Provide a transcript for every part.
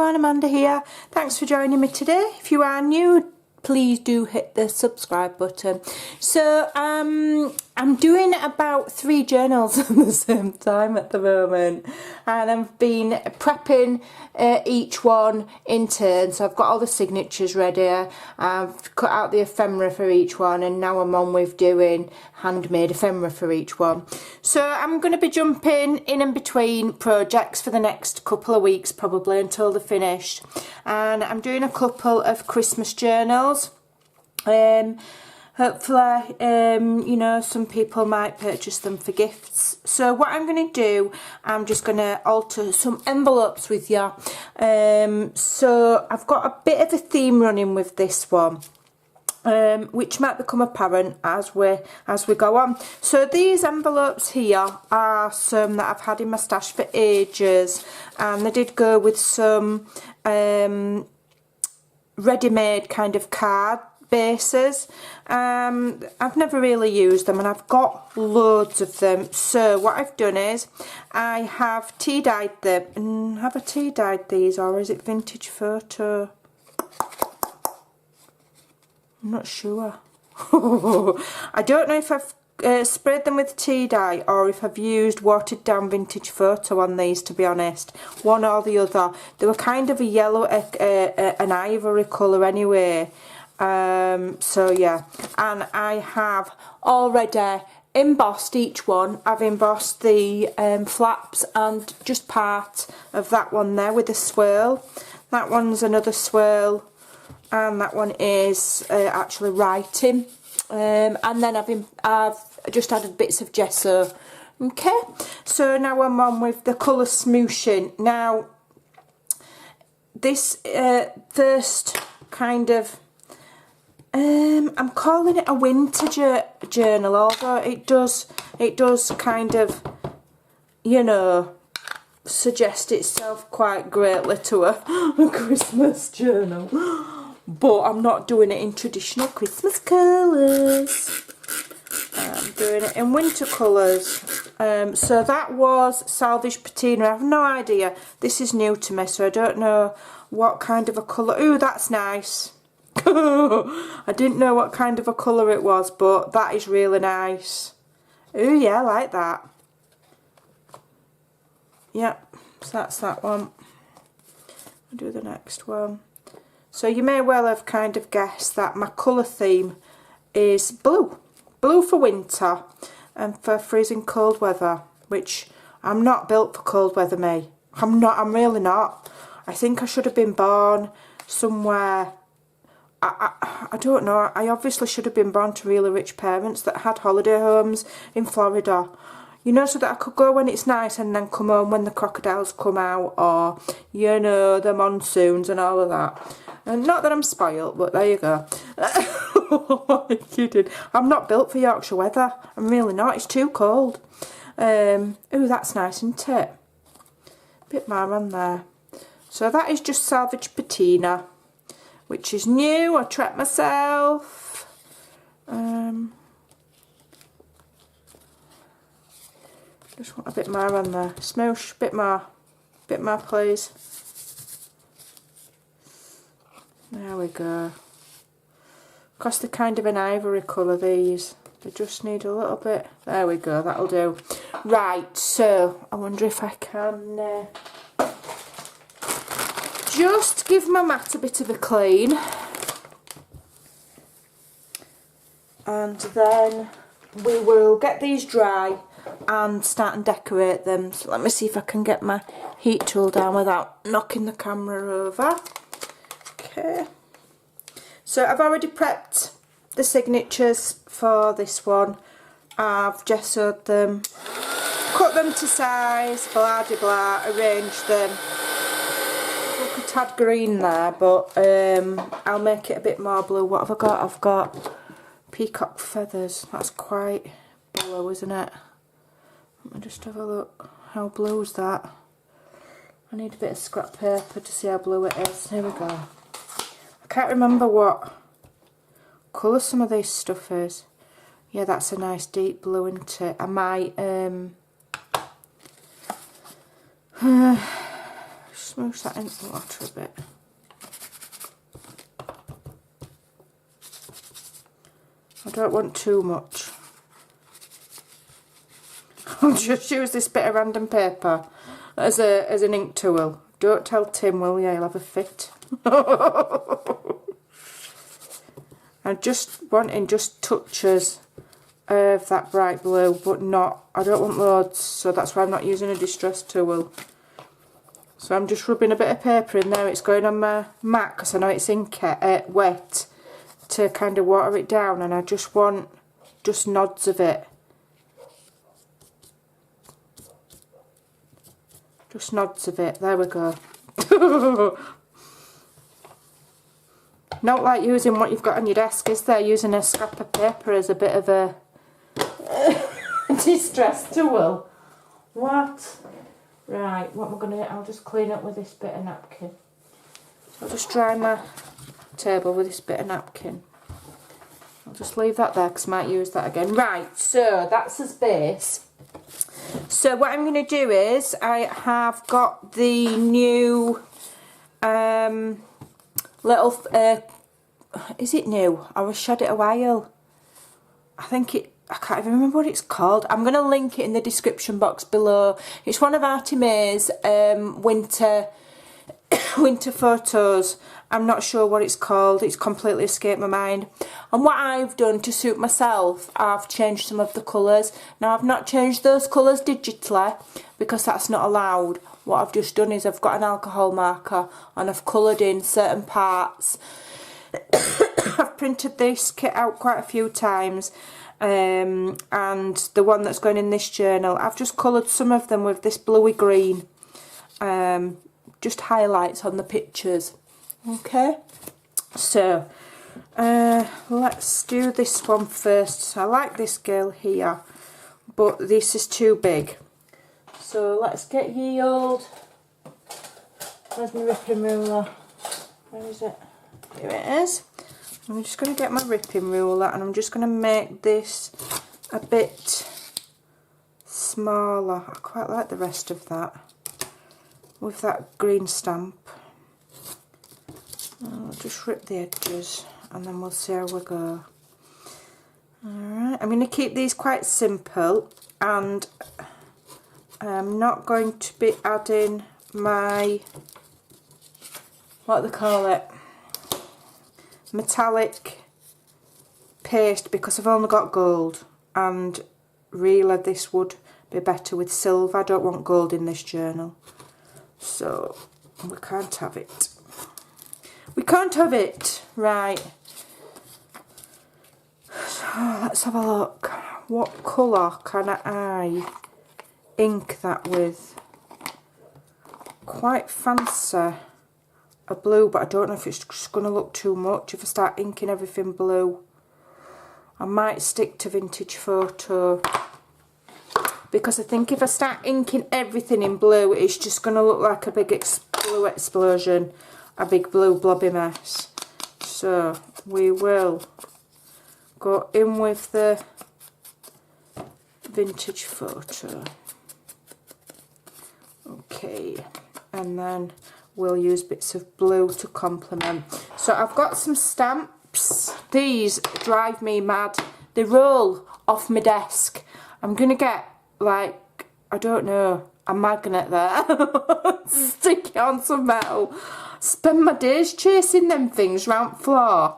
everyone, Amanda here. Thanks for joining me today. If you are new, please do hit the subscribe button. So I'm doing about 3 journals at the same time at the moment, and I've been prepping each one in turn. So I've got all the signatures ready, I've cut out the ephemera for each one, and now I'm on with doing handmade ephemera for each one. So I'm going to be jumping in and between projects for the next couple of weeks probably until they're finished, and I'm doing a couple of Christmas journals. Hopefully, you know, some people might purchase them for gifts. So what I'm going to do, I'm just going to alter some envelopes with you. So I've got a bit of a theme running with this one, which might become apparent as we go on. So these envelopes here are some that I've had in my stash for ages, and they did go with some ready-made kind of card bases. I've never really used them, and I've got loads of them. So what I've done is I have tea dyed them. Have I tea dyed these, or is it vintage photo? I'm not sure. I don't know if I've sprayed them with tea dye or if I've used watered down vintage photo on these, to be honest. One or the other. They were kind of a yellow, an ivory colour anyway. So yeah, and I have already embossed each one. I've embossed the flaps and just part of that one there with a swirl. That one's another swirl, and that one is actually writing. And then I've just added bits of gesso. Okay, so now I'm on with the colour smooshing. Now this first kind of I'm calling it a winter journal, although it does kind of, you know, suggest itself quite greatly to a Christmas journal. But I'm not doing it in traditional Christmas colours. I'm doing it in winter colours. So that was Salvage Patina. I have no idea. This is new to me, so I don't know what kind of a colour. Ooh, that's nice. I didn't know what kind of a colour it was, but that is really nice. Ooh, yeah, I like that. Yep, so that's that one. I'll do the next one. So you may well have kind of guessed that my colour theme is blue. Blue for winter and for freezing cold weather, which I'm not built for cold weather, me. I'm really not. I think I should have been born somewhere. I don't know, I obviously should have been born to really rich parents that had holiday homes in Florida, you know, so that I could go when it's nice and then come home when the crocodiles come out, or, you know, the monsoons and all of that. And not that I'm spoilt, but there you go. I'm kidding. I'm not built for Yorkshire weather. I'm really not. It's too cold. Ooh, that's nice, isn't it? Bit more on there. So that is just Salvage Patina, which is new. I treat myself. Just want a bit more on there. Smoosh, bit more please. There we go. Because they're kind of an ivory colour, these. They just need a little bit. There we go, that'll do. Right, so I wonder if I can just give my mat a bit of a clean, and then we will get these dry and start and decorate them. So let me see if I can get my heat tool down without knocking the camera over. Okay, so I've already prepped the signatures for this one. I've gessoed them, cut them to size, blah de blah, arranged them. Look a tad green there, but I'll make it a bit more blue. What have I got? I've got peacock feathers. That's quite blue, isn't it? Let me just have a look. How blue is that? I need a bit of scrap paper to see how blue it is. Here we go. I can't remember what colour some of this stuff is. Yeah, that's a nice deep blue, isn't it? I might smoosh that into the water a bit. I don't want too much. I'll just use this bit of random paper as an ink tool. Don't tell Tim, will you? He'll have a fit. I'm just wanting just touches of that bright blue, but not, I don't want loads, so that's why I'm not using a distress tool. So I'm just rubbing a bit of paper in there. It's going on my mat because I know it's wet, to kind of water it down, and I just want just nods of it. Just nods of it. There we go. Not like using what you've got on your desk, is there? Using a scrap of paper as a bit of a distress tool. What? Right, what am I going to do? I'll just clean up with this bit of napkin. I'll just dry my table with this bit of napkin. I'll just leave that there because I might use that again. Right, so that's as base. So what I'm going to do is, I have got the new little, is it new? I was shot it a while. I think I can't even remember what it's called. I'm going to link it in the description box below. It's one of Artie May's winter photos. I'm not sure what it's called. It's completely escaped my mind. And what I've done to suit myself, I've changed some of the colours. Now, I've not changed those colours digitally because that's not allowed. What I've just done is I've got an alcohol marker and I've coloured in certain parts. I've printed this kit out quite a few times. And the one that's going in this journal, I've just coloured some of them with this bluey green. Just highlights on the pictures. Okay, so let's do this one first. So I like this girl here, but this is too big. So let's get ye old. Where's my ripping ruler? Where is it? Here it is. I'm just going to get my ripping ruler and I'm just going to make this a bit smaller. I quite like the rest of that with that green stamp. I'll just rip the edges and then we'll see how we go. Alright, I'm going to keep these quite simple and I'm not going to be adding my, what do they call it, metallic paste, because I've only got gold and really this would be better with silver. I don't want gold in this journal, so we can't have it. We can't have it. Right. So let's have a look. What colour can I ink that with? Quite fancy a blue, but I don't know if it's just going to look too much if I start inking everything blue. I might stick to Vintage Photo, because I think if I start inking everything in blue, it's just going to look like a big blue explosion. A big blue blobby mess. So we will go in with the Vintage Photo. Okay, and then we'll use bits of blue to complement. So I've got some stamps. These drive me mad. They roll off my desk. I'm going to get, like, I don't know, a magnet there. Stick it on some metal. Spend my days chasing them things round the floor.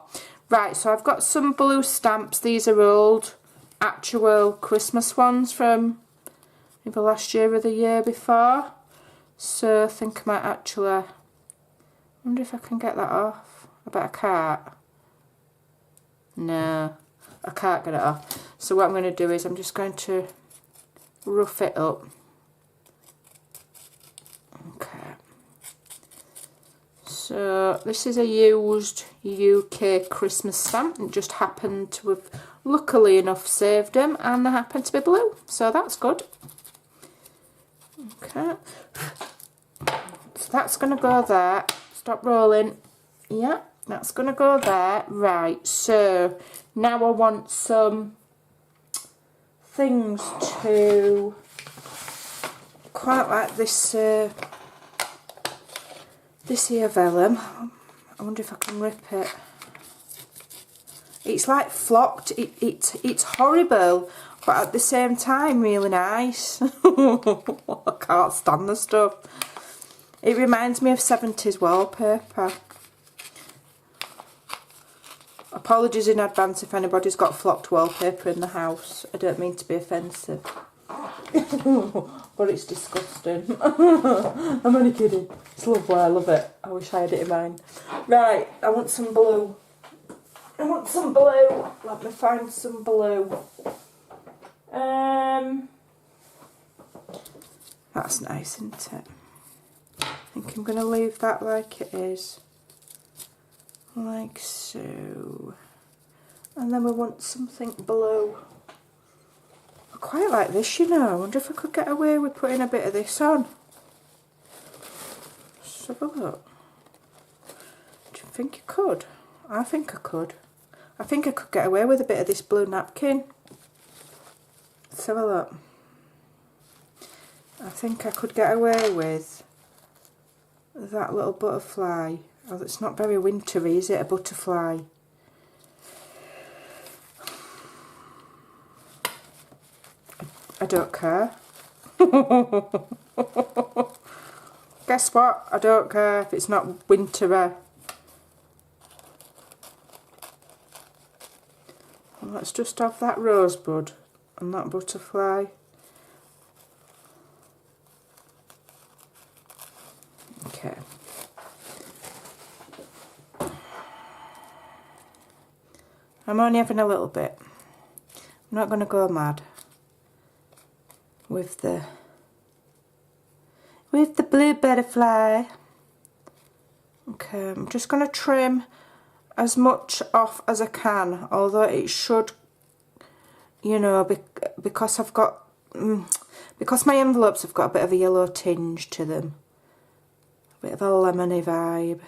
Right, so I've got some blue stamps. These are old, actual Christmas ones from either last year or the year before. So I think I might actually, wonder if I can get that off. I bet I can't. No, I can't get it off. So what I'm going to do is I'm just going to rough it up. Okay. So this is a used UK Christmas stamp. It just happened to have, luckily enough, saved them, and they happen to be blue. So that's good. Okay. So that's going to go there. Stop rolling. Yeah, that's going to go there. Right, so now I want some things to, quite like this This here vellum, I wonder if I can rip it. It's like flocked, it's horrible, but at the same time really nice. I can't stand the stuff. It reminds me of 70s wallpaper. Apologies in advance if anybody's got flocked wallpaper in the house. I don't mean to be offensive. But it's disgusting. I'm only kidding. It's lovely, I love it. I wish I had it in mine. Right, I want some blue. I want some blue. Let me find some blue. That's nice, isn't it? I think I'm going to leave that like it is. Like so. And then we want something blue. I quite like this, you know. I wonder if I could get away with putting a bit of this on. Let's have a look. Do you think you could? I think I could. I think I could get away with a bit of this blue napkin. Let's have a look. I think I could get away with that little butterfly. Oh, it's not very wintry, is it? A butterfly. I don't care. Guess what? I don't care if it's not wintry. Let's just have that rosebud and that butterfly. Okay. I'm only having a little bit. I'm not going to go mad with the blue butterfly. Okay, I'm just going to trim as much off as I can, although it should, you know, because I've got because my envelopes have got a bit of a yellow tinge to them, a bit of a lemony vibe.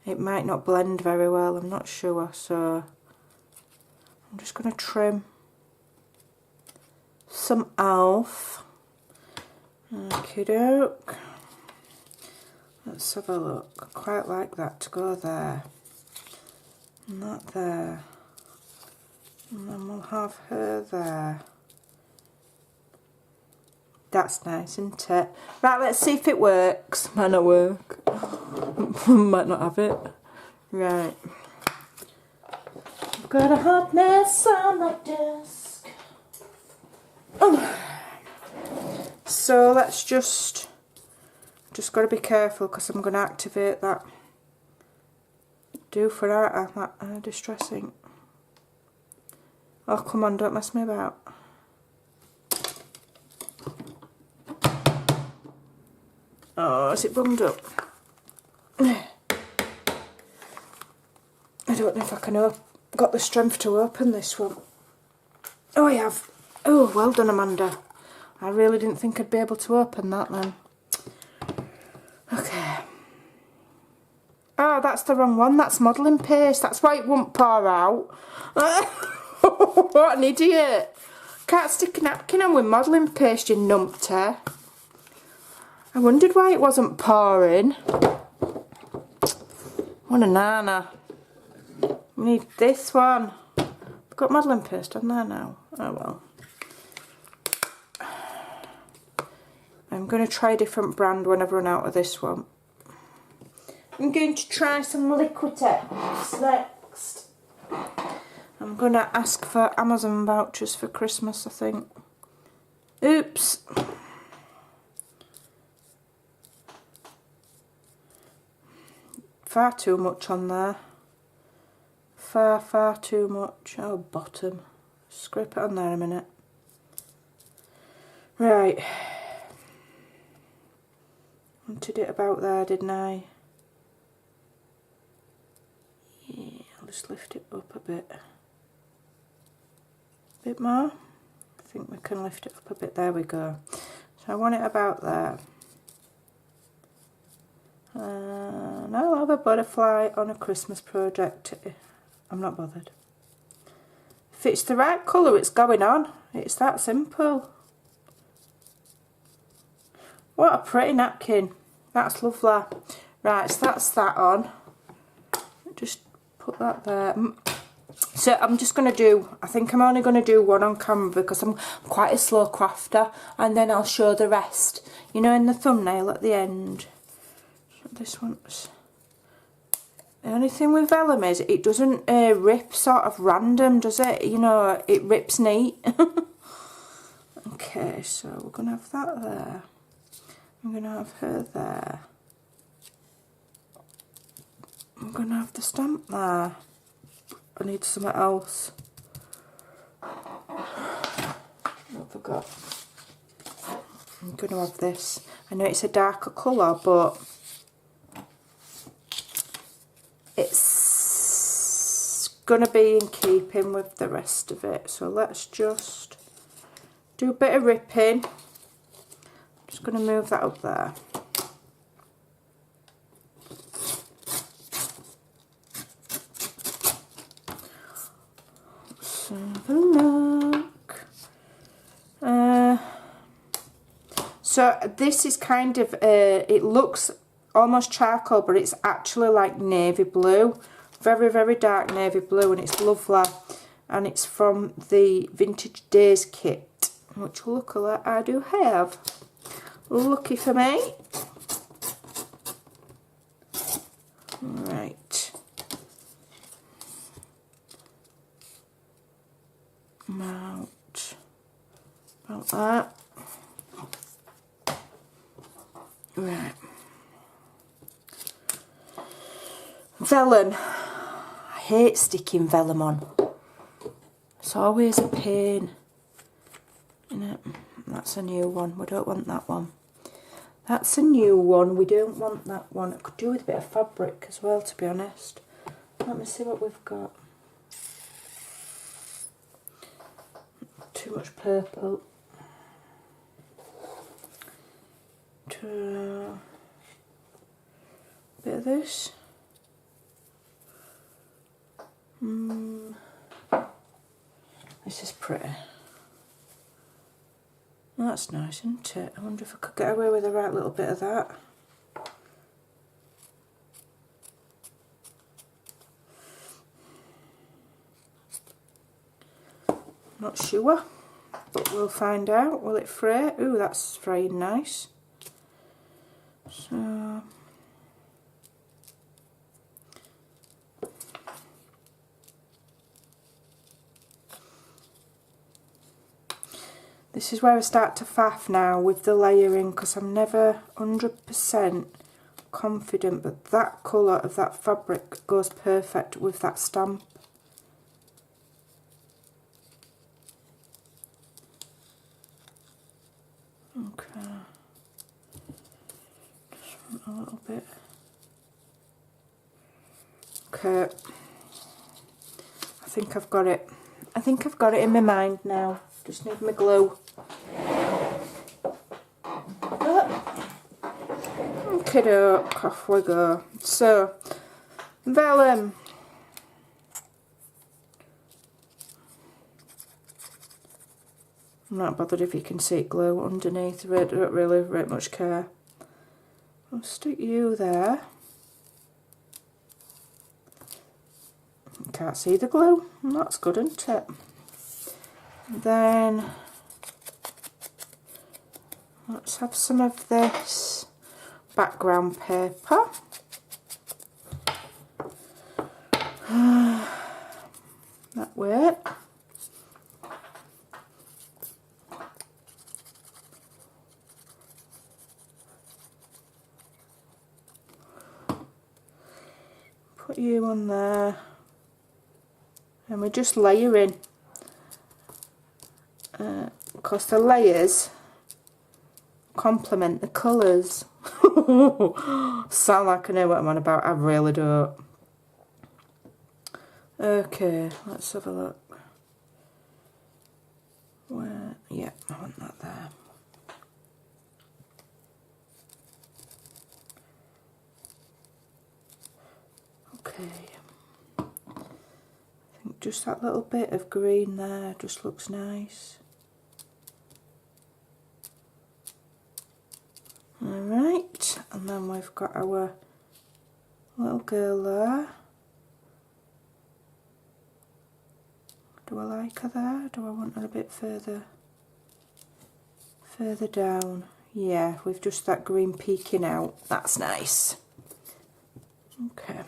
It might not blend very well, I'm not sure, so I'm just going to trim some off. Okie doke. Let's have a look. I quite like that to go there. And that there. And then we'll have her there. That's nice, isn't it? Right, let's see if it works. Might not work. Might not have it. Right. I've got a hot mess on my desk. Oh. So let's just got to be careful because I'm going to activate that do for that distress ink. Oh, come on, don't mess me about. Oh, is it bunged up? I don't know if I can got the strength to open this one. Oh, I have. Oh, well done, Amanda. I really didn't think I'd be able to open that then. Okay. Oh, that's the wrong one. That's modelling paste. That's why it won't pour out. What an idiot. Can't stick a napkin on with modelling paste, you numpty. I wondered why it wasn't pouring. What a nana. We need this one. I've got modelling paste on there now. Oh well. I'm going to try a different brand when I've run out of this one. I'm going to try some Liquitex next. I'm going to ask for Amazon vouchers for Christmas, I think. Oops. Far too much on there. Far too much. Oh, bottom. Scrape it on there a minute. Right. Wanted it about there, didn't I? Yeah, I'll just lift it up a bit. Bit more. I think we can lift it up a bit. There we go. So I want it about there. And I'll have a butterfly on a Christmas project. I'm not bothered. If it's the right colour, it's going on. It's that simple. What a pretty napkin. That's lovely. Right, so that's that on. Just put that there. So I'm just going to do, I think I'm only going to do one on camera because I'm quite a slow crafter, and then I'll show the rest, you know, in the thumbnail at the end. This one's... The only thing with vellum is it doesn't rip sort of random, does it? You know, it rips neat. Okay, so we're going to have that there. I'm going to have her there. I'm going to have the stamp there. I need something else. I forgot. I'm going to have this. I know it's a darker colour, but it's going to be in keeping with the rest of it. So let's just do a bit of ripping. I'm just going to move that up there. Let's have a look. So this is kind of, it looks almost charcoal, but it's actually like navy blue. Very, very dark navy blue, and it's lovely. And it's from the Vintage Days kit, which luckily I do have. Lucky for me. Right. Mount. About that. Right. Vellum. I hate sticking vellum on. It's always a pain. Isn't it? That's a new one. We don't want that one. That's a new one. We don't want that one. I could do with a bit of fabric as well, to be honest. Let me see what we've got. Too much purple. Bit of this. This is pretty. Well, that's nice, isn't it? I wonder if I could get away with the right little bit of that. Not sure, but we'll find out. Will it fray? Ooh, that's fraying nice. So this is where I start to faff now with the layering, because I'm never 100% confident, but that colour of that fabric goes perfect with that stamp. Okay. Just want a little bit. Okay. I think I've got it. I think I've got it in my mind now. Just need my glue. Okay, doke, off we go. So, vellum. I'm not bothered if you can see glue underneath it. I don't really very much care. I'll stick you there. Can't see the glue. That's good, isn't it? Then let's have some of this background paper. That way. Put you on there. And we're just layering. Because the layers complement the colours. Sound like I know what I'm on about, I really don't. Okay, let's have a look. Where? Yeah, I want that there. Okay. I think just that little bit of green there just looks nice. Alright, and then and we've got our little girl there. Do I like her there? Do I want her a bit further down? Yeah, with just that green peeking out. That's nice. Okay.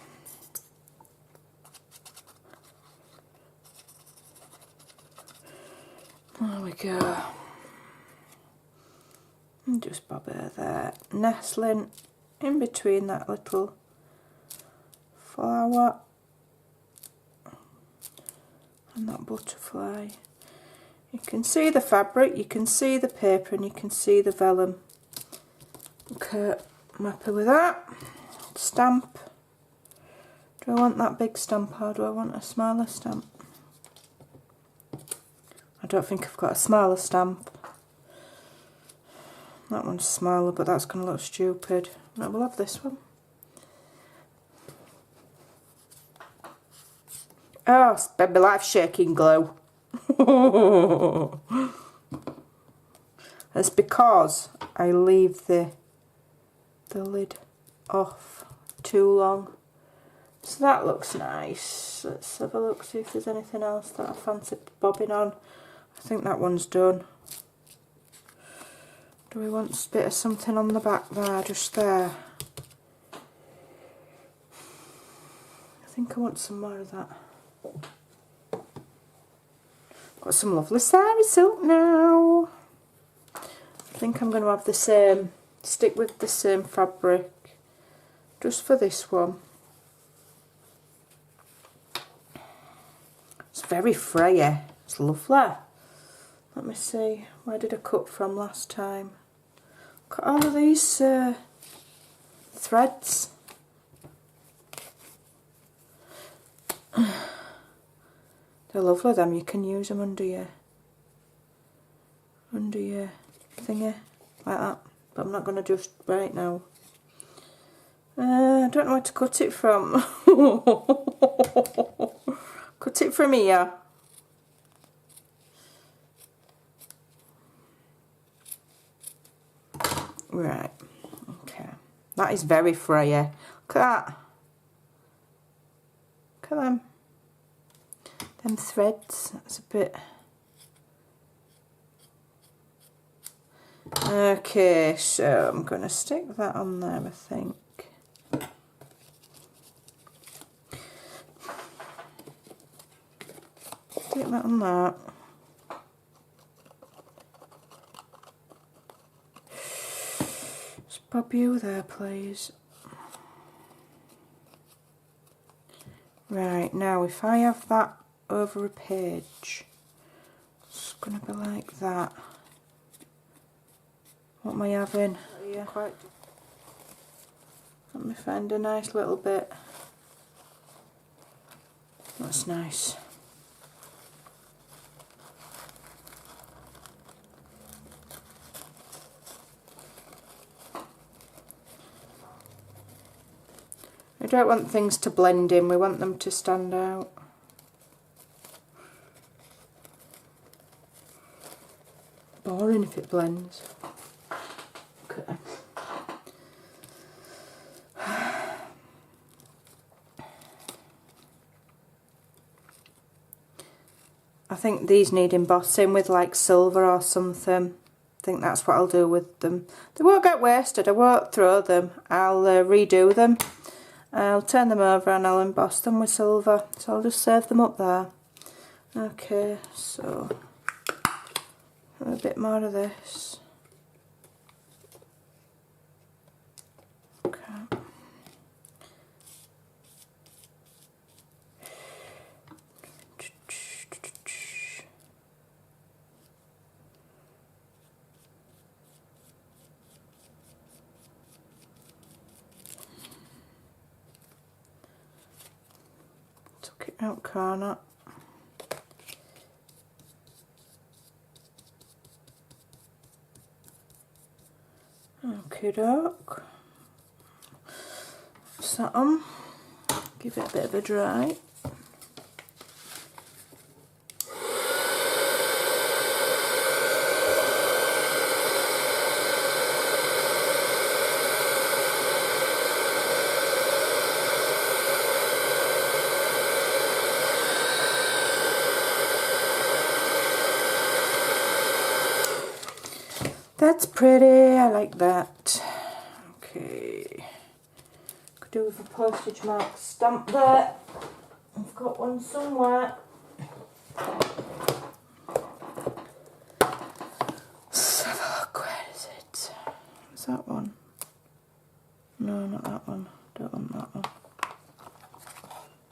There we go. And just bob her there. Nestling in between that little flower and that butterfly. You can see the fabric, you can see the paper, and you can see the vellum. Okay, I'm happy with that. Stamp. Do I want that big stamp or do I want a smaller stamp? I don't think I've got a smaller stamp. That one's smaller, but that's going to look stupid. I will have this one. Oh, spend my life shaking glue. It's because I leave the lid off too long. So that looks nice. Let's have a look, see if there's anything else that I fancy bobbing on. I think that one's done. Do we want a bit of something on the back there, just there? I think I want some more of that. Got some lovely sari silk now. I think I'm going to have the same, stick with the same fabric, just for this one. It's very frayy, it's lovely. Let me see, where did I cut from last time? Got all of these threads. They're lovely, them. You can use them under your thingy, like that. But I'm not going to just right now. I don't know where to cut it from. Cut it from here. Right, okay. That is very frayy. Look at that. Look at them. Them threads, that's a bit... Okay, so I'm going to stick that on there, I think. Stick that on that. Just bob you there, please. Right, now if I have that over a page, it's going to be like that. What am I having? Yeah, quite. Let me find a nice little bit. That's nice. We don't want things to blend in, we want them to stand out. Boring if it blends. Okay. I think these need embossing with like silver or something. I think that's what I'll do with them. They won't get wasted, I won't throw them. I'll redo them. I'll turn them over and I'll emboss them with silver. So I'll just save them up there. Okay, so a bit more of this. Okay. Tuck it out corner. Okie doke. What's that on? Give it a bit of a dry. That's pretty, I like that. Okay. Could do with a postage mark stamp there. I've got one somewhere. Let's have a look, where is it? Is that one? No, not that one. Don't want that one.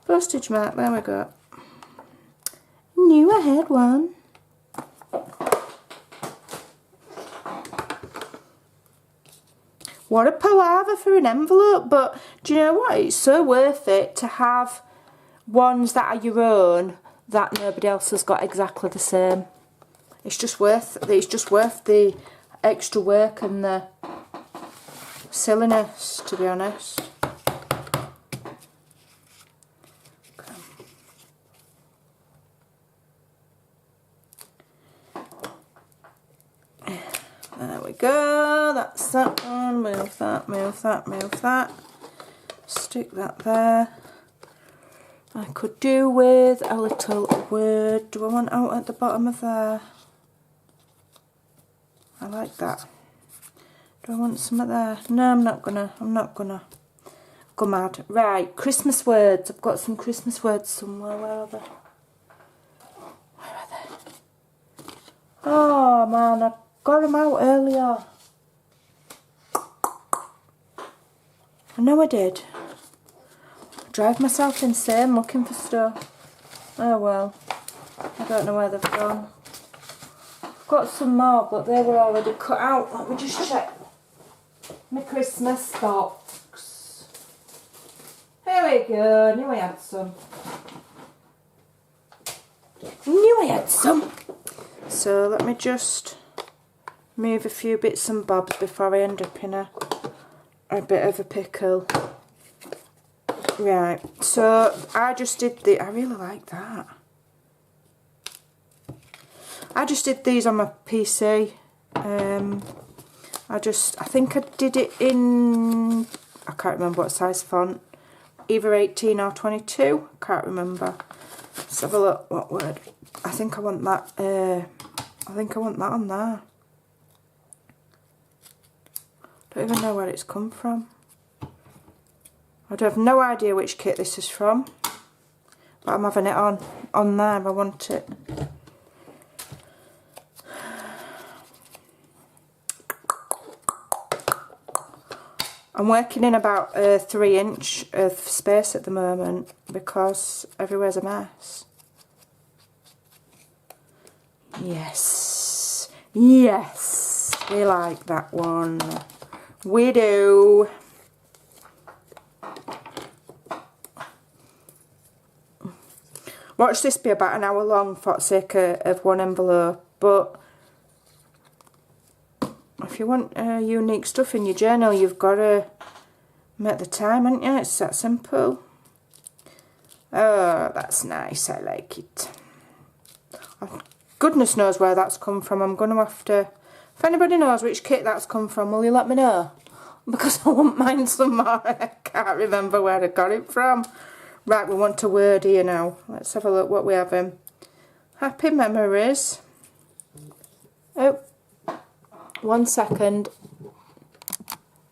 Postage mark, there we go. Knew I had one. What a palaver for an envelope, but do you know what? It's so worth it to have ones that are your own that nobody else has got exactly the same. It's just worth the extra work and the silliness, to be honest. There we go, that's that one. Move that, move that, move that. Stick that there. I could do with a little word. Do I want out at the bottom of there? I like that. Do I want some of there? No, I'm not gonna go mad. Right, Christmas words. I've got some Christmas words somewhere. Where are they? Where are they? Oh man, I got them out earlier. I know I did. Drive myself insane looking for stuff. Oh well. I don't know where they've gone. I've got some more, but they were already cut out. Let me just check my Christmas box. Here we go. Knew I had some. Knew I had some. So let me just move a few bits and bobs before I end up in a bit of a pickle. Right, so I just did I really like that. I just did these on my PC. I think I did it in, I can't remember what size font, either 18 or 22, can't remember. Let's have a look, what word. I think I want that on there. Don't even know where it's come from. I have no idea which kit this is from, but I'm having it on there. I want it. I'm working in about 3 inch of space at the moment because everywhere's a mess. Yes, yes, we like that one. We do. Watch this be about an hour long for the sake of one envelope, but if you want unique stuff in your journal, you've got to make the time, haven't you? It's that simple. Oh, that's nice. I like it. Goodness knows where that's come from. I'm going to have to... If anybody knows which kit that's come from, will you let me know? Because I want mine some more. I can't remember where I got it from. Right, we want a word here now. Let's have a look what we have in. Happy memories. Oh, 1 second.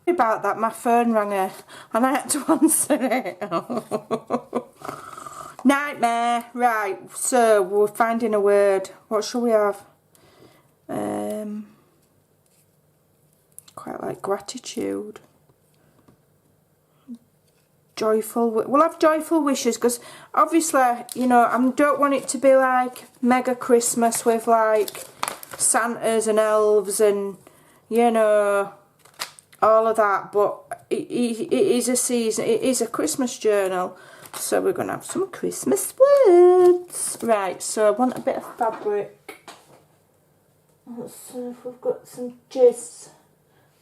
About that, my phone rang and I had to answer it. Nightmare. Right, so we're finding a word. What shall we have? Quite like gratitude. Joyful. We'll have joyful wishes because obviously, you know, I don't want it to be like mega Christmas with like Santas and elves and, you know, all of that, but it is a season, it is a Christmas journal, so we're going to have some Christmas words. Right, so I want a bit of fabric. Let's see if we've got some jizz.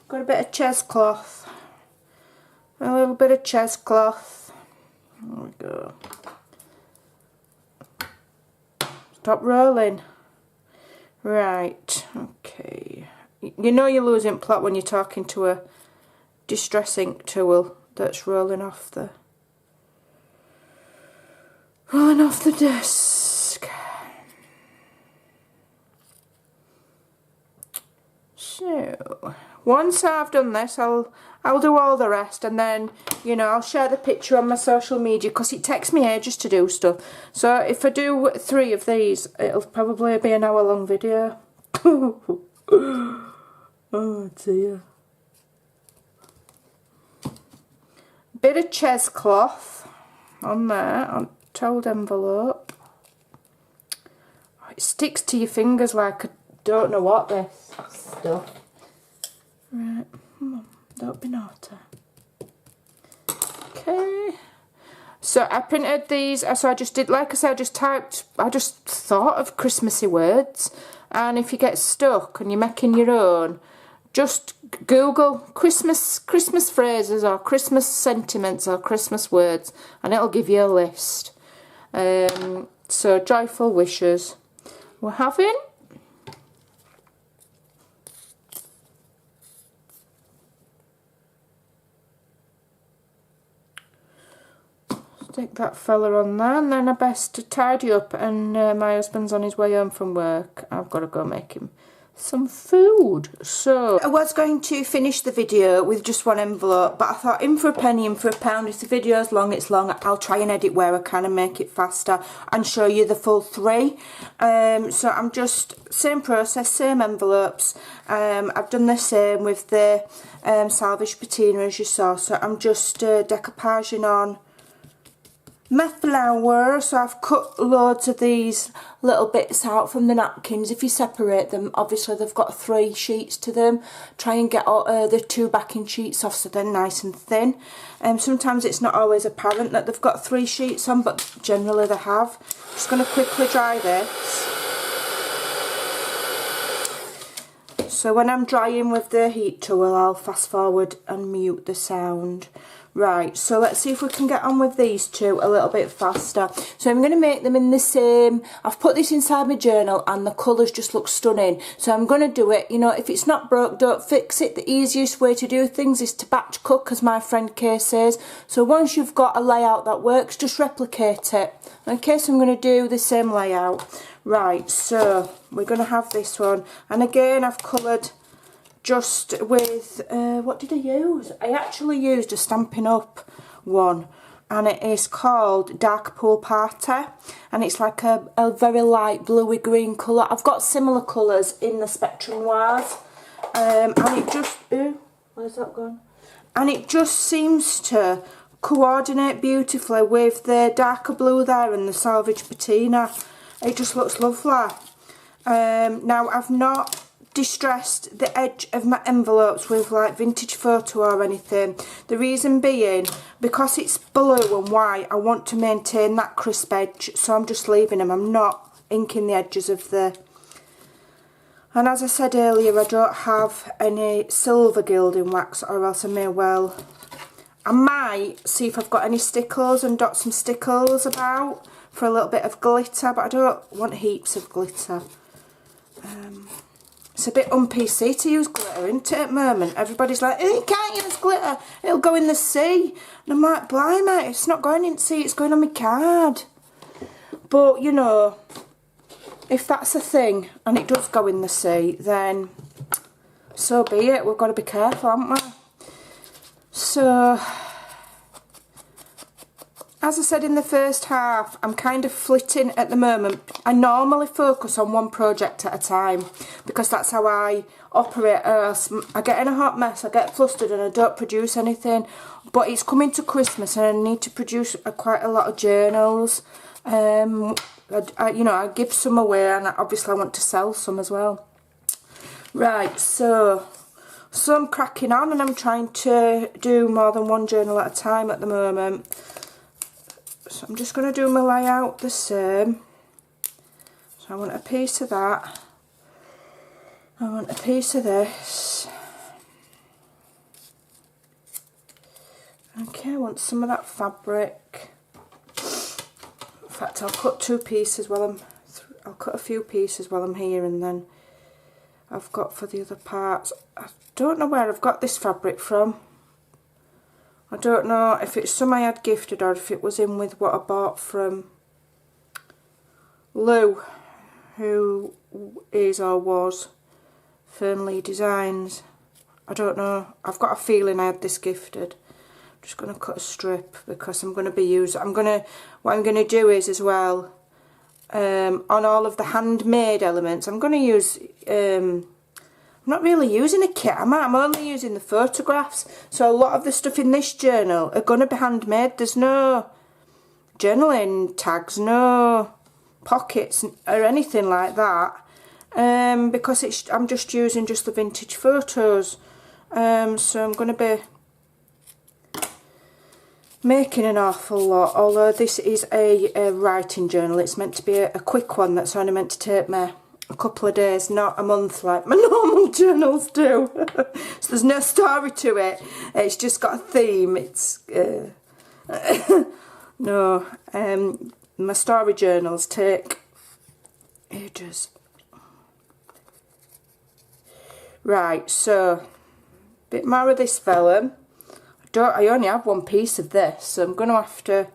Got a bit of cheesecloth. A little bit of cheesecloth. There we go. Stop rolling. Right, okay. You know you're losing plot when you're talking to a distress ink tool that's rolling off the desk. So once I've done this, I'll do all the rest, and then, you know, I'll share the picture on my social media, because it takes me ages to do stuff. So if I do 3 of these, it'll probably be an hour-long video. Oh dear. Bit of cheesecloth on there, on told envelope. Oh, it sticks to your fingers like I don't know what this stuff. Right, come on, don't be naughty. Okay. So I printed these, so I just did, like I said, I just thought of Christmassy words. And if you get stuck and you're making your own, just Google Christmas phrases or Christmas sentiments or Christmas words, and it'll give you a list. So joyful wishes. We're having stick that fella on there, and then I best to tidy up, and my husband's on his way home from work. I've got to go make him some food. So I was going to finish the video with just one envelope, but I thought, in for a penny, in for a pound. If the video's long, it's long. I'll try and edit where I can and make it faster and show you the full 3. So I'm just, same process, same envelopes. I've done the same with the salvage patina, as you saw. So I'm just decoupaging on my flour. So I've cut loads of these little bits out from the napkins. If you separate them, obviously they've got 3 sheets to them. Try and get all, the 2 backing sheets off so they're nice and thin. Sometimes it's not always apparent that they've got 3 sheets on, but generally they have. Just going to quickly dry this. So when I'm drying with the heat tool, I'll fast forward and mute the sound. Right, so let's see if we can get on with these 2 a little bit faster. So I'm going to make them in the same, I've put this inside my journal and the colours just look stunning. So I'm going to do it, you know, if it's not broke, don't fix it. The easiest way to do things is to batch cook, as my friend Kay says. So once you've got a layout that works, just replicate it. Okay, so I'm going to do the same layout. Right, so we're going to have this one. And again, I've coloured just with, what did I use? I actually used a Stampin' Up one, and it is called Dark Pool Party, and it's like a very light bluey green colour. I've got similar colours in the Spectrum Noirs, and it just, where's that gone? And it just seems to coordinate beautifully with the darker blue there and the salvage patina. It just looks lovely. Now I've not distressed the edge of my envelopes with like vintage photo or anything. The reason being, because it's blue and white, I want to maintain that crisp edge, so I'm just leaving them. I'm not inking the edges of the, and as I said earlier, I don't have any silver gilding wax, or else I may well, I might see if I've got any stickles and dot some stickles about for a little bit of glitter, but I don't want heaps of glitter. It's a bit un-PC to use glitter, isn't it, at the moment? Everybody's like, oh, you can't use glitter, it'll go in the sea. And I'm like, blimey, it's not going in the sea, it's going on my card. But, you know, if that's a thing, and it does go in the sea, then so be it. We've got to be careful, haven't we? So, as I said in the first half, I'm kind of flitting at the moment. I normally focus on one project at a time, because that's how I operate. I get in a hot mess, I get flustered and I don't produce anything. But it's coming to Christmas and I need to produce quite a lot of journals. You know, I give some away, and obviously I want to sell some as well. Right, so I'm cracking on, and I'm trying to do more than one journal at a time at the moment. So I'm just going to do my layout the same. So I want a piece of that. I want a piece of this. Okay, I want some of that fabric. In fact, I'll cut 2 pieces while I'll cut a few pieces while I'm here, and then I've got for the other parts. I don't know where I've got this fabric from. I don't know if it's some I had gifted or if it was in with what I bought from Lou, who is or was Fernley Designs. I don't know. I've got a feeling I had this gifted. I'm just going to cut a strip because I'm going to be using... What I'm going to do is as well, on all of the handmade elements, I'm going to use... I'm not really using a kit, am I? I'm only using the photographs. So a lot of the stuff in this journal are going to be handmade. There's no journaling tags, no pockets or anything like that. Because I'm just using just the vintage photos. So I'm going to be making an awful lot. Although this is a writing journal, it's meant to be a quick one that's only meant to take me a couple of days, not a month like my normal journals do. So there's no story to it. It's just got a theme. It's no. My story journals take ages. Right, so bit more of this vellum. I only have one piece of this, so I'm going to have to,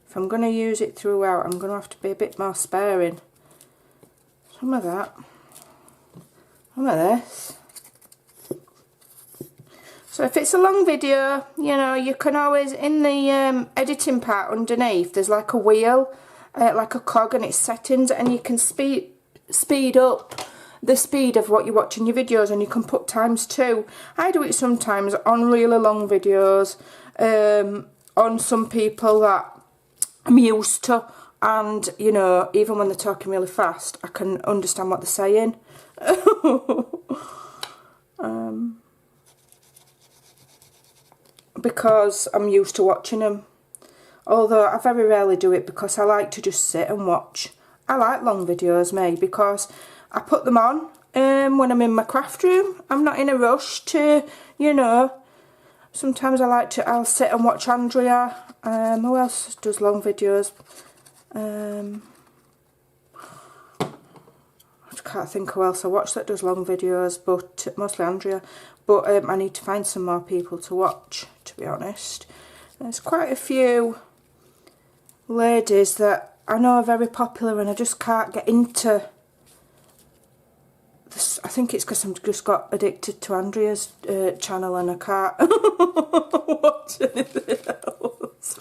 if I'm going to use it throughout, I'm going to have to be a bit more sparing. Some of that, some of this. So if it's a long video, you know, you can always, in the editing part underneath, there's like a wheel, like a cog, and it's settings, and you can speed up the speed of what you're watching your videos, and you can put ×2. I do it sometimes on really long videos, on some people that I'm used to, and you know, even when they're talking really fast, I can understand what they're saying. Because I'm used to watching them. Although I very rarely do it because I like to just sit and watch. I like long videos, me, because I put them on when I'm in my craft room. I'm not in a rush to, you know. Sometimes I'll sit and watch Andrea. Who else does long videos? I can't think who else I watch that does long videos, but mostly Andrea. But I need to find some more people to watch, to be honest. There's quite a few ladies that I know are very popular, and I just can't get into this. I think it's because I've just got addicted to Andrea's channel, and I can't watch anything else.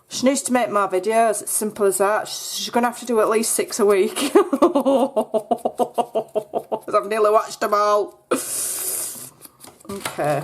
She needs to make more videos, it's simple as that. She's going to have to do at least 6 a week. Because I've nearly watched them all. Okay.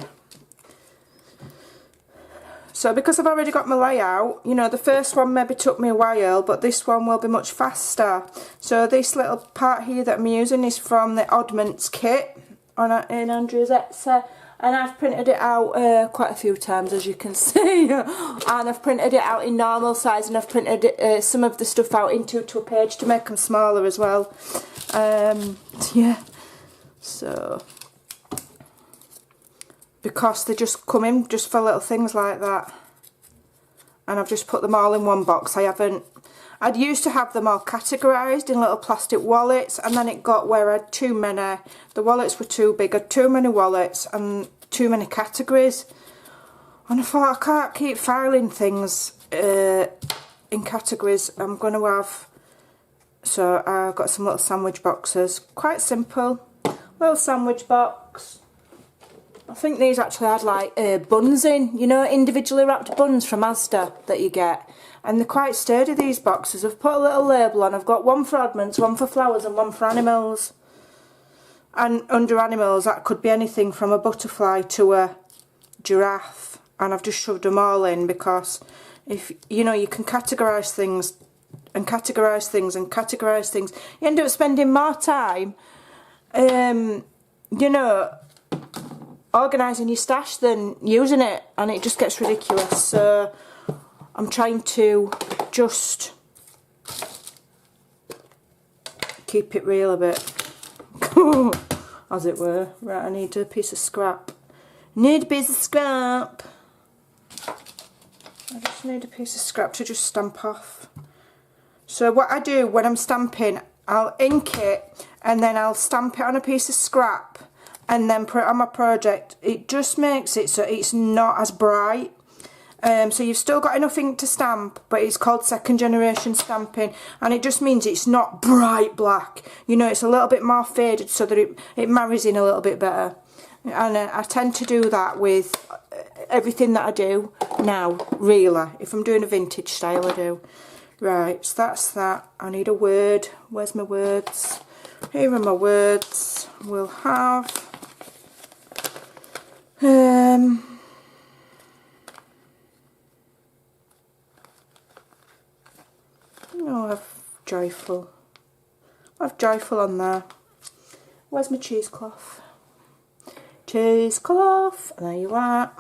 So because I've already got my layout, you know, the first one maybe took me a while, but this one will be much faster. So this little part here that I'm using is from the Oddments kit in Andrea's Etsy. And I've printed it out quite a few times, as you can see. And I've printed it out in normal size, and I've printed some of the stuff out into a page to make them smaller as well. Yeah. So, because they just come in just for little things like that. And I've just put them all in one box. I'd used to have them all categorised in little plastic wallets, and then it got where I had too many. The wallets were too big. I had too many wallets and too many categories. And I thought, I can't keep filing things in categories. I'm going to have... So I've got some little sandwich boxes. Quite simple. Little sandwich box. I think these actually had like buns in. You know, individually wrapped buns from Asda that you get. And they're quite sturdy, these boxes. I've put a little label on. I've got one for Oddments, one for flowers, and one for animals. And under animals, that could be anything from a butterfly to a giraffe. And I've just shoved them all in because, if you know, you can categorise things and categorise things and categorise things. You end up spending more time, you know, organising your stash than using it. And it just gets ridiculous. So I'm trying to just keep it real a bit, as it were. Right, I need a piece of scrap. Need a piece of scrap. I just need a piece of scrap to just stamp off. So what I do when I'm stamping, I'll ink it and then I'll stamp it on a piece of scrap and then put it on my project. It just makes it so it's not as bright. So you've still got enough ink to stamp, but it's called second generation stamping, and it just means it's not bright black. You know, it's a little bit more faded so that it marries in a little bit better. And I tend to do that with everything that I do now, really. If I'm doing a vintage style, I do. Right, so that's that. I need a word. Where's my words? Here are my words. We'll have... I'll have joyful. I'll have joyful on there. Where's my cheesecloth? Cheesecloth. There you are.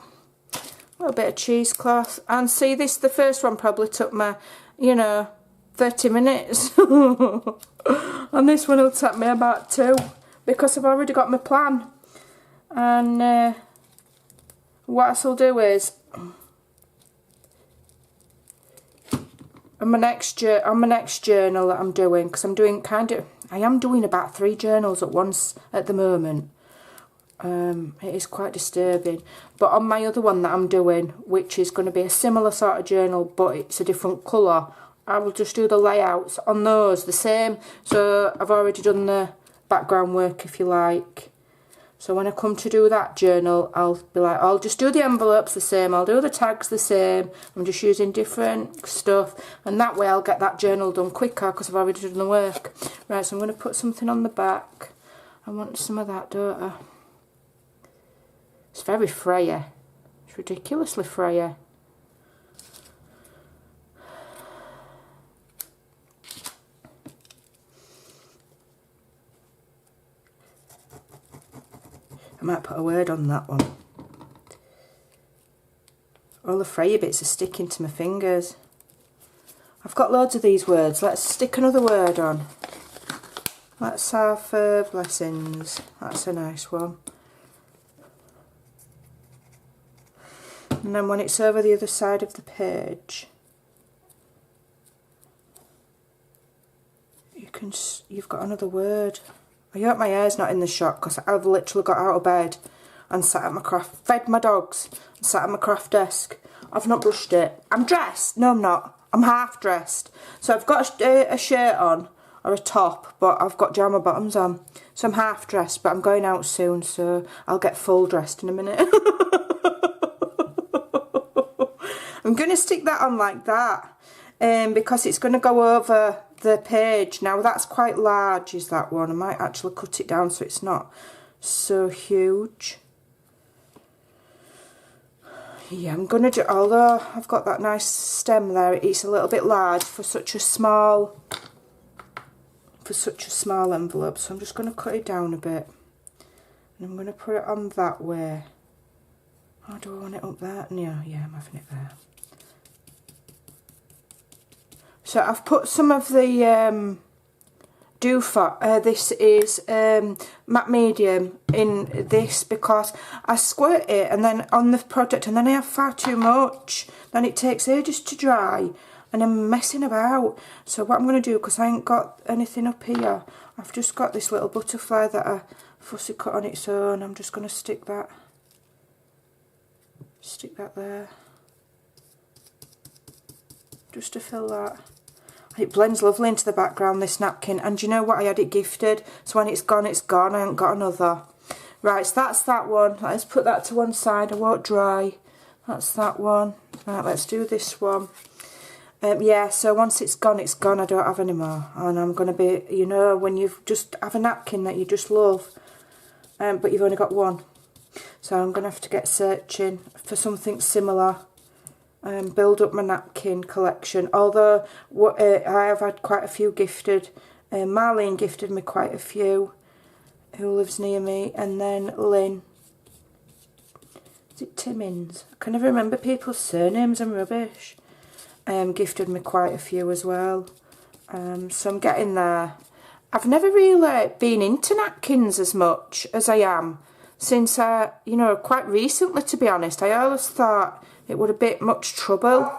A little bit of cheesecloth. And see, this, the first one probably took me, you know, 30 minutes. And this one will take me about 2, because I've already got my plan. And what I'll do is, on my next journal that I'm doing, because I'm doing I am doing about 3 journals at once at the moment. It is quite disturbing. But on my other one that I'm doing, which is going to be a similar sort of journal, but it's a different colour, I will just do the layouts on those the same. So I've already done the background work, if you like. So when I come to do that journal, I'll be like, I'll just do the envelopes the same, I'll do the tags the same, I'm just using different stuff, and that way I'll get that journal done quicker because I've already done the work. Right, so I'm going to put something on the back. I want some of that, don't I? It's very frayer. It's ridiculously frayer. I might put a word on that one. All the frayer bits are sticking to my fingers. I've got loads of these words. Let's stick another word on. Let's have blessings. That's a nice one. And then when it's over the other side of the page, you've got another word. I hope my hair's not in the shot, because I've literally got out of bed and sat at my craft, fed my dogs and sat at my craft desk. I've not brushed it. I'm dressed. No, I'm not. I'm half dressed. So I've got a shirt on, or a top, but I've got pajama bottoms on. So I'm half dressed, but I'm going out soon, so I'll get full dressed in a minute. I'm going to stick that on like that, because it's going to go over the page. Now that's quite large, is that one. I might actually cut it down so it's not so huge. Yeah, I'm going to do, although I've got that nice stem there, it's a little bit large for such a small envelope, so I'm just going to cut it down a bit, and I'm going to put it on that way. Oh, do I want it up there? No, yeah, I'm having it there. So I've put some of the this is matte medium in this, because I squirt it and then on the product, and then I have far too much. Then it takes ages to dry and I'm messing about. So what I'm going to do, because I ain't got anything up here, I've just got this little butterfly that I fussy cut on its own. I'm just going to stick that there, just to fill that. It blends lovely into the background, this napkin, and you know what, I had it gifted, so when it's gone, it's gone. I haven't got another. Right, so that's that one. Let's put that to one side, I won't dry. That's that one. Right, let's do this one. Yeah, so once it's gone, I don't have any more. And I'm going to be, you know, when you just have a napkin that you just love, but you've only got one. So I'm going to have to get searching for something similar. Build up my napkin collection, although I have had quite a few gifted. Marlene gifted me quite a few, who lives near me, and then Lynn, is it Timmins? I can never remember people's surnames, I'm rubbish. Gifted me quite a few as well, so I'm getting there. I've never really been into napkins as much as I am since you know, quite recently, to be honest. I always thought it would a bit much trouble,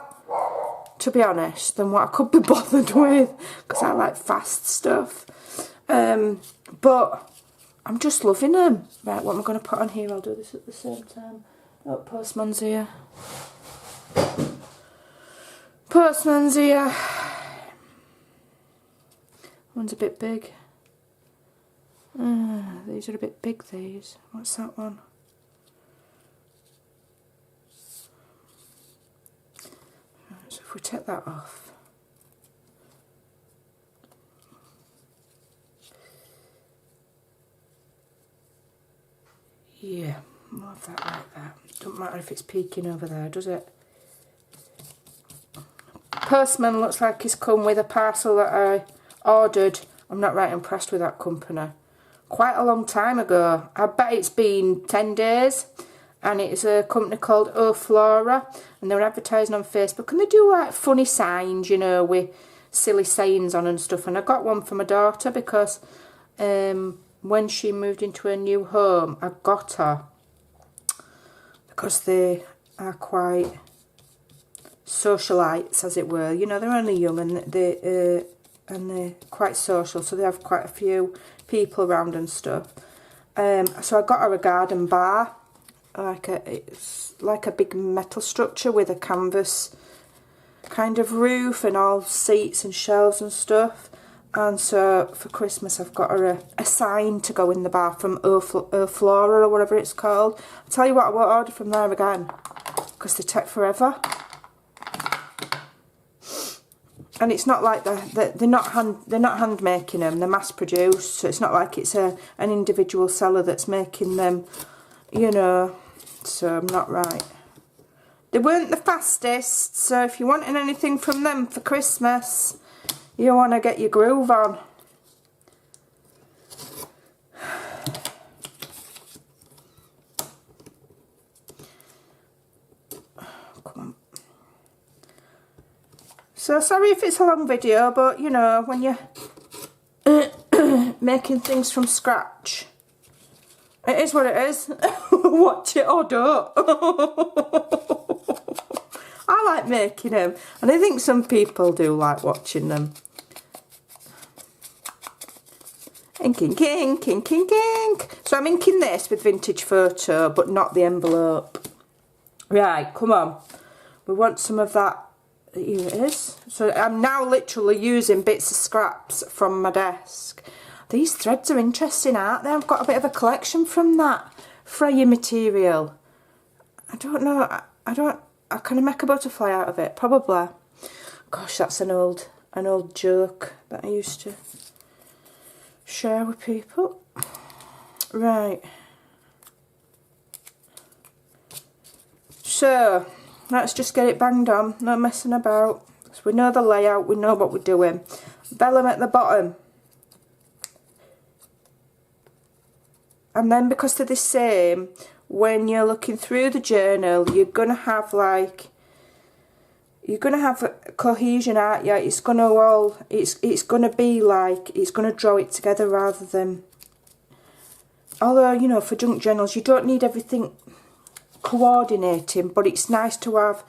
to be honest, than what I could be bothered with, because I like fast stuff. But I'm just loving them. Right, what am I going to put on here? I'll do this at the same time. Oh, postman's here. Postman's here. One's a bit big. These are a bit big, these. What's that one? Right, so if we take that off. Yeah, we'll have that like that. Don't matter if it's peeking over there, does it? Postman looks like he's come with a parcel that I ordered. I'm not right impressed with that company. Quite a long time ago. I bet it's been 10 days. And it's a company called O Flora. And they were advertising on Facebook. And they do like funny signs, you know, with silly sayings on and stuff. And I got one for my daughter because when she moved into her new home, I got her. Because they are quite socialites, as it were. You know, they're only young and they're quite social. So they have quite a few people around and stuff. So I got her a garden bar. It's like a big metal structure with a canvas kind of roof and all seats and shelves and stuff. And so for Christmas I've got her a sign to go in the bar from O Flora or whatever it's called. I'll tell you what, I won't order from there again because they take forever. And it's not like they're not hand making them, they're mass produced, so it's not like it's an individual seller that's making them, you know. So I'm not right. They weren't the fastest, so if you're wanting anything from them for Christmas, you want to get your groove on. Come on. So sorry if it's a long video, but you know, when you're making things from scratch, it is what it is. Watch it or don't. I like making them, and I think some people do like watching them. Inking, ink, ink, ink, ink. So I'm inking this with Vintage Photo, but not the envelope. Right, come on. We want some of that. Here it is. So I'm now literally using bits of scraps from my desk. These threads are interesting, aren't they? I've got a bit of a collection from that Freya material. I don't know. Can I make a butterfly out of it? Probably. Gosh, that's an old joke that I used to share with people. Right. So let's just get it banged on. No messing about. So we know the layout. We know what we're doing. Vellum at the bottom. And then because they're the same, when you're looking through the journal, you're going to have like, you're going to have cohesion, aren't you? It's going to all, it's going to be like, it's going to draw it together rather than, although, you know, for junk journals, you don't need everything coordinating, but it's nice to have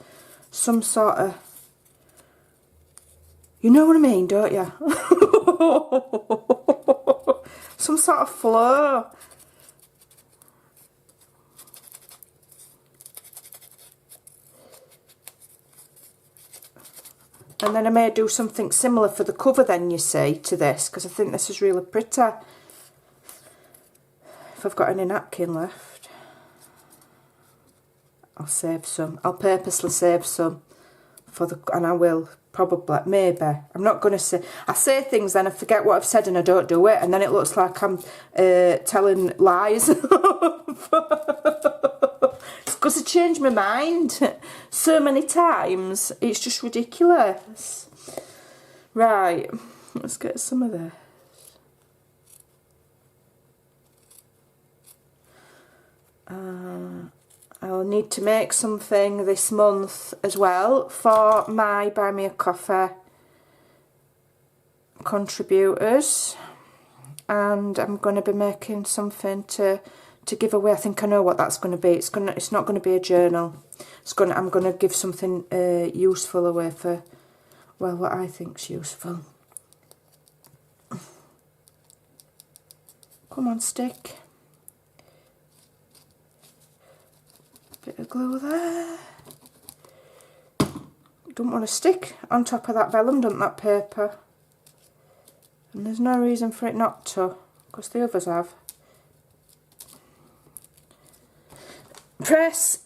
some sort of, you know what I mean, don't you? Some sort of flow. And then I may do something similar for the cover then, you see, to this, because I think this is really pretty. If I've got any napkin left, I'll save some. I'll purposely save some for the, and I will probably, maybe. I'm not going to say, I say things then I forget what I've said and I don't do it, and then it looks like I'm telling lies. Because I changed my mind so many times, it's just ridiculous. Right, let's get some of this. I'll need to make something this month as well for my Buy Me a Coffee contributors, and I'm going to be making something to give away. I think I know what that's going to be. It's not going to be a journal. I'm going to give something useful away for, well, what I think's useful. Come on, stick. Bit of glue there. don't want to stick on top of that vellum, don't that paper? And there's no reason for it not to, because the others have. Press!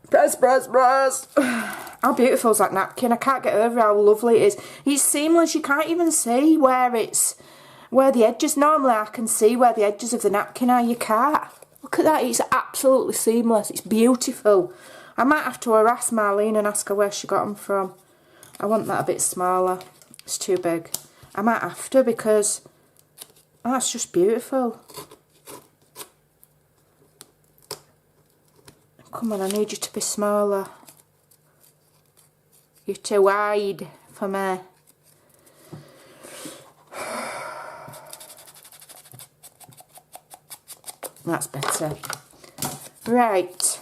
Press, press, press! How beautiful is that napkin? I can't get over how lovely it is. It's seamless, you can't even see where the edges, normally I can see where the edges of the napkin are, you can't. Look at that, it's absolutely seamless, it's beautiful. I might have to harass Marlene and ask her where she got them from. I want that a bit smaller, it's too big. I might have to because that's just beautiful. Come on, I need you to be smaller. You're too wide for me. That's better. Right.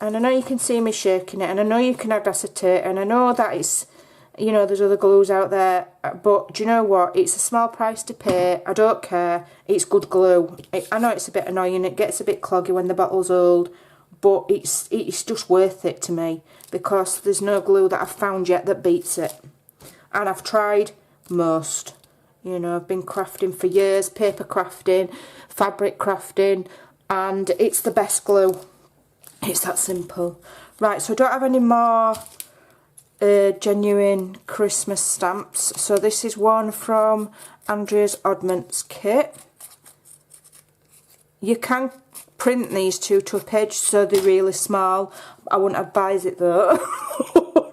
And I know you can see me shaking it, and I know you can add acetate, and I know that it's, you know, there's other glues out there, but do you know what? It's a small price to pay. I don't care. It's good glue. I know it's a bit annoying. It gets a bit cloggy when the bottle's old, but it's just worth it to me because there's no glue that I've found yet that beats it. And I've tried most. You know, I've been crafting for years, paper crafting, fabric crafting, and it's the best glue. It's that simple. Right, so I don't have any more genuine Christmas stamps. So this is one from Andrea's Oddments kit. You can print these two to a page so they're really small. I wouldn't advise it though.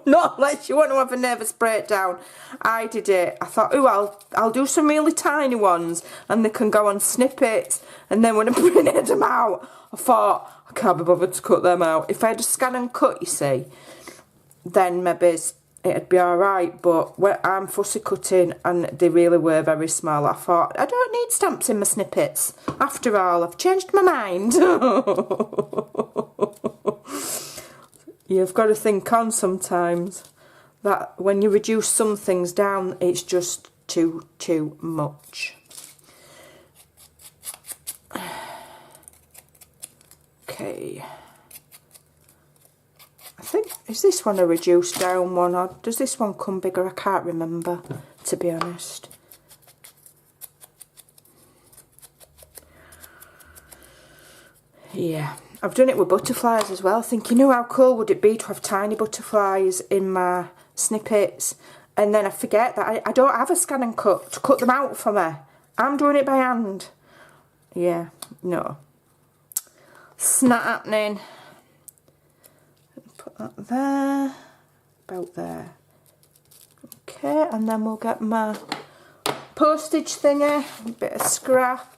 Not unless you want to have a nervous breakdown. I did it. I thought, oh, I'll do some really tiny ones and they can go on snippets. And then when I printed them out, I thought, I can't be bothered to cut them out. If I had a scan and cut, you see, then maybe it'd be alright. But I'm fussy cutting and they really were very small. I thought, I don't need stamps in my snippets. After all, I've changed my mind. You've got to think on sometimes that when you reduce some things down, it's just too much. Okay. I think, is this one a reduced down one, or does this one come bigger? I can't remember, to be honest. Yeah. I've done it with butterflies as well, thinking, you know, how cool would it be to have tiny butterflies in my snippets? And then I forget that I don't have a scan and cut to cut them out for me. I'm doing it by hand. Yeah, no. It's not happening. Put that there, about there. Okay, and then we'll get my postage thingy, a bit of scrap.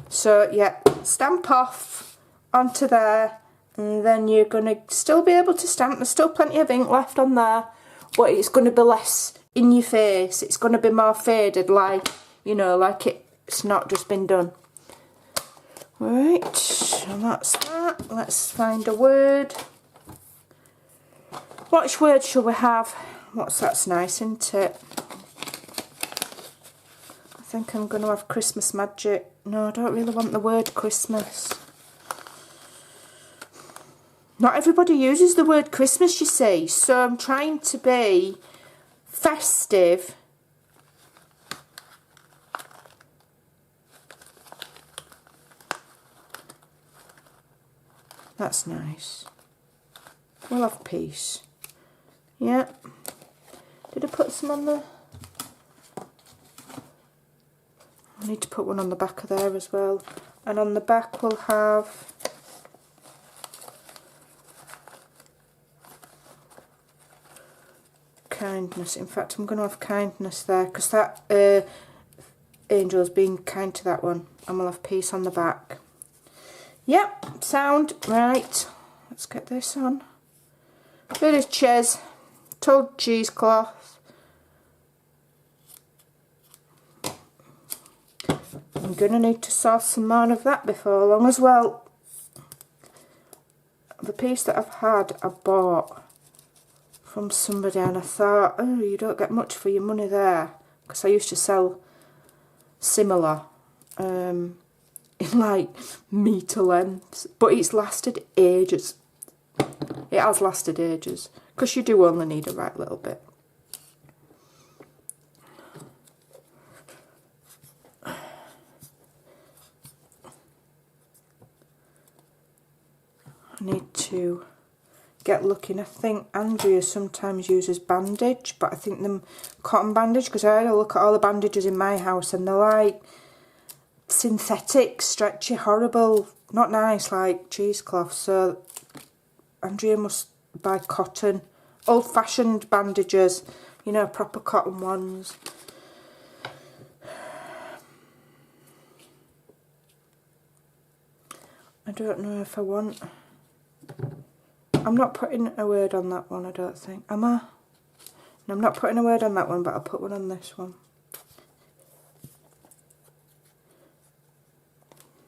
So yeah, stamp off onto there, and then you're going to still be able to stamp. There's still plenty of ink left on there, but it's going to be less in your face. It's going to be more faded, like, you know, like it's not just been done. Right, and that's that. Let's find a word. Which word shall we have? That's nice, isn't it? I think I'm going to have Christmas magic. No, I don't really want the word Christmas. Not everybody uses the word Christmas, you see, so I'm trying to be festive. That's nice. We'll have peace. Yeah. Did I put some on the... I need to put one on the back of there as well. And on the back we'll have kindness. In fact, I'm going to have kindness there because that angel's being kind to that one. And we'll have peace on the back. Yep, sound. Right, let's get this on. Bit of cheese, toad cheesecloth. I'm going to need to sauce some more of that before long as well. The piece that I've had, I bought from somebody and I thought, oh, you don't get much for your money there. Because I used to sell similar in like metre lengths, but it's lasted ages. It has lasted ages, because you do only need a right little bit. I need to get looking. I think Andrea sometimes uses bandage, but I think them cotton bandage, because I had a look at all the bandages in my house and they're like synthetic, stretchy, horrible, not nice, like cheesecloth. So Andrea must buy cotton, old-fashioned bandages, you know, proper cotton ones. I don't know if I want... I'm not putting a word on that one, I don't think. Am I? No, I'm not putting a word on that one, but I'll put one on this one.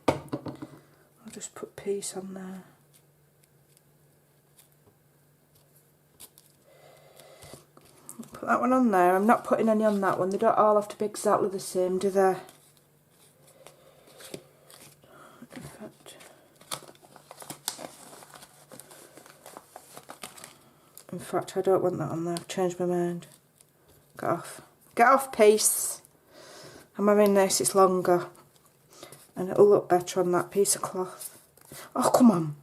I'll just put peace on there. Put that one on there. I'm not putting any on that one. They don't all have to be exactly the same, do they? In fact, I don't want that on there. I've changed my mind. Get off. Get off, piece. I'm having this. It's longer. And it'll look better on that piece of cloth. Oh, come on.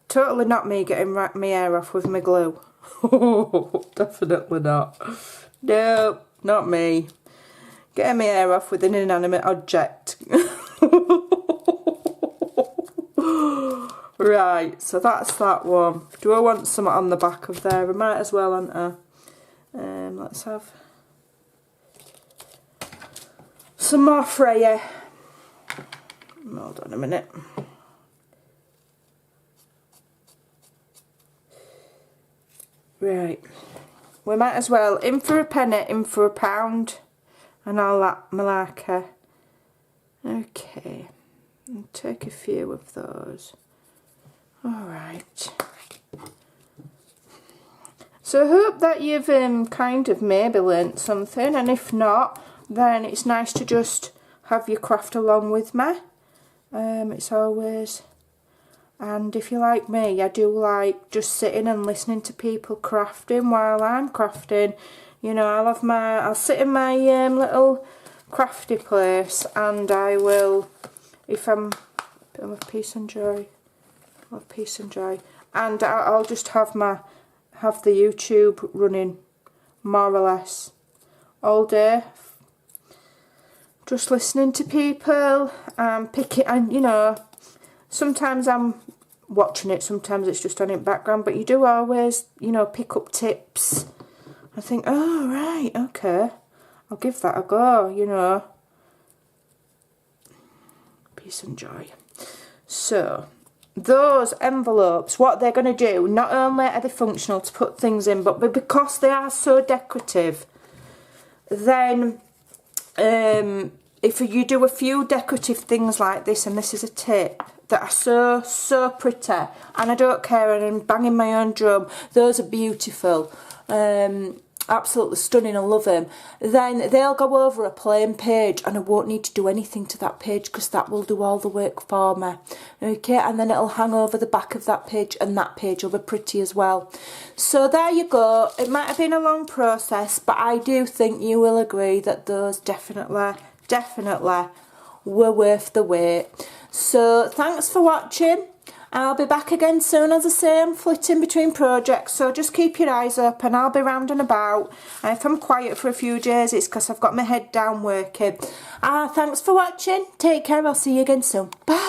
Totally not me getting my hair off with my glue. Definitely not. No, not me. Getting my hair off with an inanimate object. Right, so that's that one. Do I want some on the back of there? I might as well, haven't I? Let's have some more Freya. Hold on a minute. Right, we might as well, in for a penny, in for a pound, and all that malarkey. Okay, I'll take a few of those. Alright. So I hope that you've kind of maybe learnt something, and if not, then it's nice to just have your craft along with me. It's always... And if you're like me, I do like just sitting and listening to people crafting while I'm crafting. You know, I'll sit in my little crafty place, and I will, if I'm of peace and joy, of peace and joy, and I'll just have the YouTube running more or less all day, just listening to people and picking, and you know, sometimes I'm watching it, sometimes it's just on in background, but you do always, you know, pick up tips. I think, oh right, okay, I'll give that a go, you know. Peace and joy. So those envelopes, what they're going to do, not only are they functional to put things in, but because they are so decorative, then if you do a few decorative things like this, and this is a tip, that are so pretty, and I don't care, and I'm banging my own drum, those are beautiful, absolutely stunning, I love them, then they'll go over a plain page and I won't need to do anything to that page, because that will do all the work for me. Okay, and then it'll hang over the back of that page, and that page will be pretty as well. So there you go. It might have been a long process, but I do think you will agree that those definitely were worth the wait. So thanks for watching. I'll be back again soon. As I say, I'm flitting between projects, so just keep your eyes up, and I'll be round and about. And if I'm quiet for a few days, it's because I've got my head down working. Thanks for watching. Take care. I'll see you again soon. Bye.